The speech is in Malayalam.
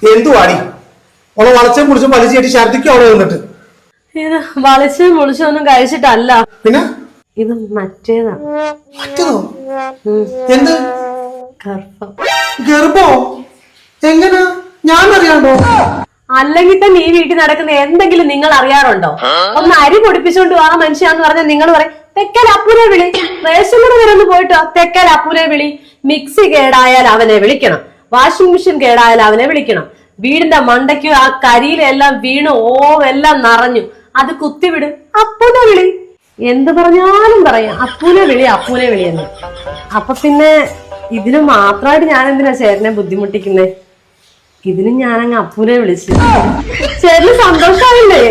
എന്തുവാടി അവളെ വളച്ചും കുളിച്ചും വലിച്ചേറ്റി ഛർദിക്കും അവിടെ വന്നിട്ട്. ഇത് വളച്ചും മുളിച്ചും ഒന്നും കഴിച്ചിട്ടല്ല, പിന്നെ ഇത് മറ്റേതാ. മറ്റേതോ? എന്ത് ഗർഭം? ഗർഭോ? എങ്ങനെ? ഞാൻ അറിയാണ്ടോ? അല്ലെങ്കിൽ തന്നെ ഈ വീട്ടിൽ നടക്കുന്ന എന്തെങ്കിലും നിങ്ങൾ അറിയാറുണ്ടോ? ഒന്ന് അരി പൊടിപ്പിച്ചോണ്ട് വാ മനുഷ്യാന്ന് പറഞ്ഞാൽ നിങ്ങൾ പറയും തെക്കൽ അപ്പൂനെ വിളി. റേഷൻ കട വരെ ഒന്ന് പോയിട്ടോ, തെക്കൽ അപ്പൂനെ വിളി. മിക്സി കേടായാൽ അവനെ വിളിക്കണം, വാഷിംഗ് മെഷീൻ കേടായാൽ അവനെ വിളിക്കണം. വീടിന്റെ മണ്ടയ്ക്കും ആ കരിയിലെല്ലാം വീണ് ഓവെല്ലാം നിറഞ്ഞു, അത് കുത്തിവിട്, അപ്പൂനെ വിളി. എന്ത് പറഞ്ഞാലും പറയാം അപ്പൂനെ വിളി, അപ്പൂനെ വിളിയെന്ന്. അപ്പൊ പിന്നെ ഇതിന് മാത്രമായിട്ട് ഞാൻ എന്തിനാ ചേട്ടനെ ബുദ്ധിമുട്ടിക്കുന്നേ? ഇതിന് ഞാനങ്ങ് അപ്പൂനെ വിളിച്ചു. ചേട്ടന് സന്തോഷമായില്ലേ?